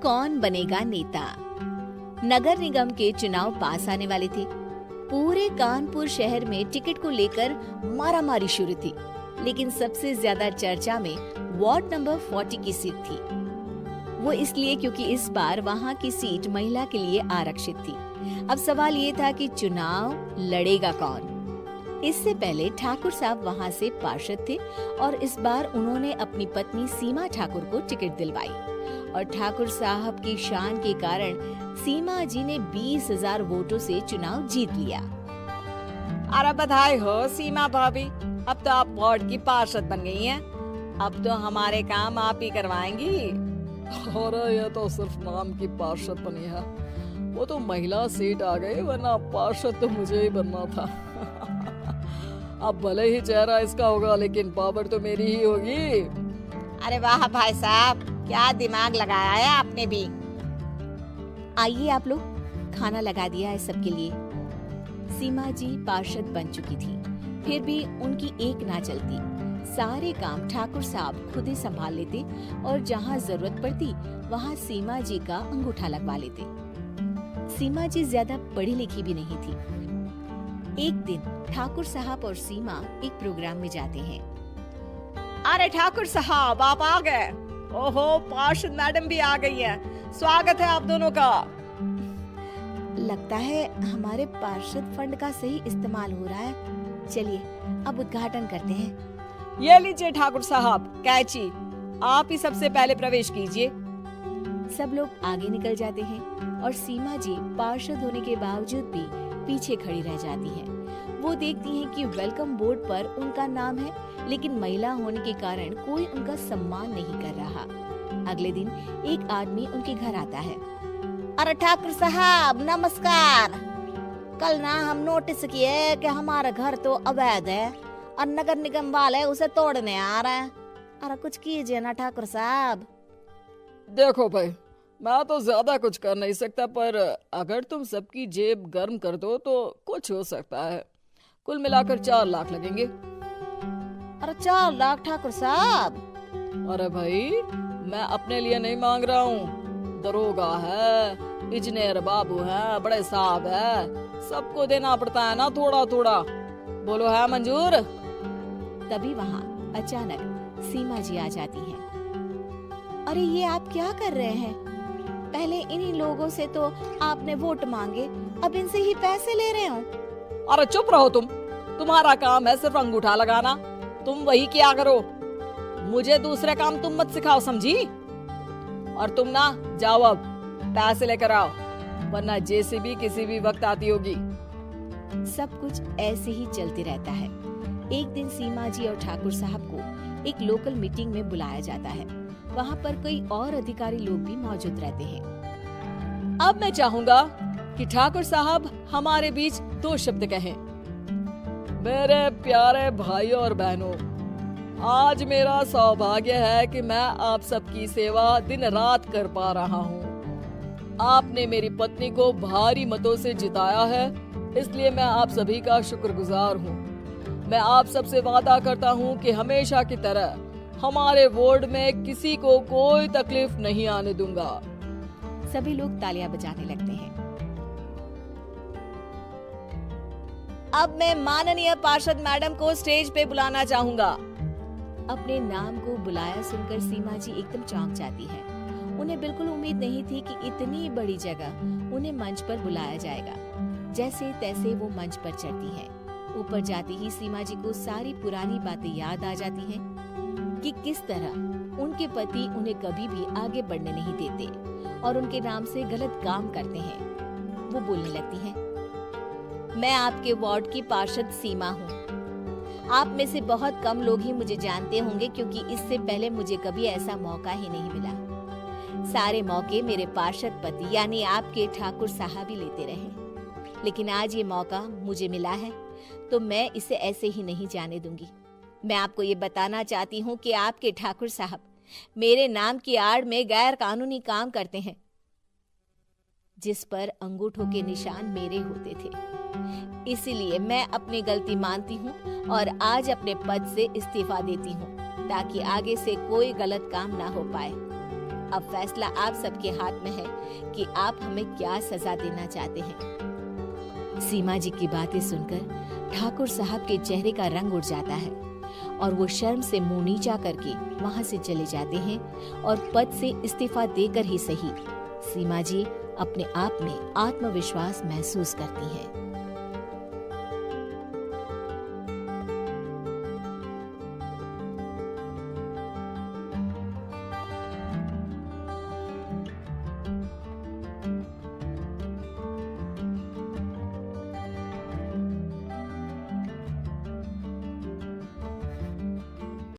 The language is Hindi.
कौन बनेगा नेता। नगर निगम के चुनाव पास आने वाले थे। पूरे कानपुर शहर में टिकट को लेकर मारामारी शुरू थी, लेकिन सबसे ज्यादा चर्चा में वार्ड नंबर 40 की सीट थी। वो इसलिए क्योंकि इस बार वहाँ की सीट महिला के लिए आरक्षित थी। अब सवाल ये था कि चुनाव लड़ेगा कौन। इससे पहले ठाकुर साहब वहाँ से पार्षद थे और इस बार उन्होंने अपनी पत्नी सीमा ठाकुर को टिकट दिलवाई और ठाकुर साहब की शान के कारण सीमा जी ने 20,000 वोटों से चुनाव जीत लिया। अरे बधाई हो सीमा भाभी, अब तो आप वार्ड की पार्षद बन गई हैं। अब तो हमारे काम आप ही करवाएंगी। और ये तो सिर्फ नाम की पार्षद बनी है, वो तो महिला सीट आ गई, वरना पार्षद तो मुझे ही बनना था। अब भले ही चेहरा इसका होगा, लेकिन पावर तो मेरी ही होगी। अरे वाह भाई साहब, क्या दिमाग लगाया है आपने भी। आइए आप लोग, खाना लगा दिया है सबके लिए। सीमा जी पार्षद बन चुकी थी, फिर भी उनकी एक ना चलती। सारे काम ठाकुर साहब खुद ही संभाल लेते और जहाँ जरूरत पड़ती वहाँ सीमा जी का अंगूठा लगवा लेते। सीमा जी ज्यादा पढ़ी लिखी भी नहीं थी। एक दिन ठाकुर साहब और सीमा एक प्रोग्राम में जाते हैं। अरे ठाकुर साहब, आप आ गए। ओहो, पार्षद मैडम भी आ गई है। स्वागत है आप दोनों का। लगता है हमारे पार्षद फंड का सही इस्तेमाल हो रहा है। चलिए अब उद्घाटन करते हैं। ये लीजिए ठाकुर साहब कैची, आप ही सबसे पहले प्रवेश कीजिए। सब लोग आगे निकल जाते हैं और सीमा जी पार्षद होने के बावजूद भी पीछे खड़ी रह जाती हैं। वो देखती हैं कि वेलकम बोर्ड पर उनका नाम है, लेकिन महिला होने के कारण कोई उनका सम्मान नहीं कर रहा। अगले दिन एक आदमी उनके घर आता है। अरे ठाकुर साहब नमस्कार। कल ना हम नोटिस किए कि हमारा घर तो अवैध है और नगर निगम वाले उसे तोड़ने आ रहे हैं। अरे कुछ कीजिए ना ठाकुर साहब। देखो भाई, मैं तो ज्यादा कुछ कर नहीं सकता, पर अगर तुम सबकी जेब गर्म कर दो तो कुछ हो सकता है। कुल मिलाकर 4 लाख लगेंगे। अरे 4 लाख ठाकुर साहब? अरे भाई, मैं अपने लिए नहीं मांग रहा हूँ। दरोगा है, इंजीनियर बाबू है, बड़े साहब है, सबको देना पड़ता है ना थोड़ा थोड़ा। बोलो है मंजूर? तभी वहाँ अचानक सीमा जी आ जाती हैं। अरे ये आप क्या कर रहे हैं? पहले इन्हीं लोगों से तो आपने वोट मांगे, अब इनसे ही पैसे ले रहे हो। अरे चुप रहो तुम, तुम्हारा काम है सिर्फ अंगूठा लगाना, तुम वही किया करो। मुझे दूसरे काम तुम मत सिखाओ, समझी? और तुम ना जाओ, अब पैसे लेकर आओ, वरना जेसीबी किसी भी वक्त आती होगी। सब कुछ ऐसे ही चलते रहता है। एक दिन सीमा जी और ठाकुर साहब को एक लोकल मीटिंग में बुलाया जाता है। वहाँ पर कई और अधिकारी लोग भी मौजूद रहते हैं। अब मैं चाहूंगा कि ठाकुर साहब हमारे बीच 2 शब्द कहें। मेरे प्यारे भाइयों और बहनों, आज मेरा सौभाग्य है कि मैं आप सबकी सेवा दिन रात कर पा रहा हूँ। आपने मेरी पत्नी को भारी मतों से जिताया है, इसलिए मैं आप सभी का शुक्रगुजार हूँ। मैं आप सबसे वादा करता हूँ कि हमेशा की तरह हमारे वार्ड में किसी को कोई तकलीफ नहीं आने दूंगा। सभी लोग तालियां बजाने लगते हैं। अब मैं माननीय पार्षद मैडम को स्टेज पे बुलाना चाहूंगा। अपने नाम को बुलाया सुनकर सीमा जी एकदम चौंक जाती है। उन्हें बिल्कुल उम्मीद नहीं थी कि इतनी बड़ी जगह उन्हें मंच पर बुलाया जाएगा। जैसे तैसे वो मंच पर चढ़ती हैं। ऊपर जाती ही सीमा जी को सारी पुरानी बातें याद आ जाती हैं कि किस तरह उनके पति उन्हें कभी भी आगे बढ़ने नहीं देते और उनके नाम से गलत काम करते हैं। वो बोलने लगती हैं, मैं आपके वार्ड की पार्षद सीमा हूँ। आप में से बहुत कम लोग ही मुझे जानते होंगे, क्योंकि इससे पहले मुझे कभी ऐसा मौका ही नहीं मिला। सारे मौके मेरे पार्षद पति यानी आपके ठाकुर साहब ही लेते रहे, लेकिन आज ये मौका मुझे मिला है तो मैं इसे ऐसे ही नहीं जाने दूंगी। मैं आपको ये बताना चाहती हूँ कि आपके ठाकुर साहब मेरे नाम की आड़ में गैर कानूनी काम करते हैं, जिस पर अंगूठों के निशान मेरे होते थे। इसीलिए मैं अपनी गलती मानती हूँ और आज अपने पद से इस्तीफा देती हूँ, ताकि आगे से कोई गलत काम ना हो पाए। अब फैसला आप सबके हाथ में है कि आप हमें क्या सजा देना चाहते हैं। सीमा जी की बातें सुनकर ठाकुर साहब के चेहरे का रंग उड़ जाता है और वो शर्म से मुंह नीचा करके वहां से चले जाते हैं और पद से इस्तीफा देकर ही सही सीमा जी अपने आप में आत्मविश्वास महसूस करती हैं।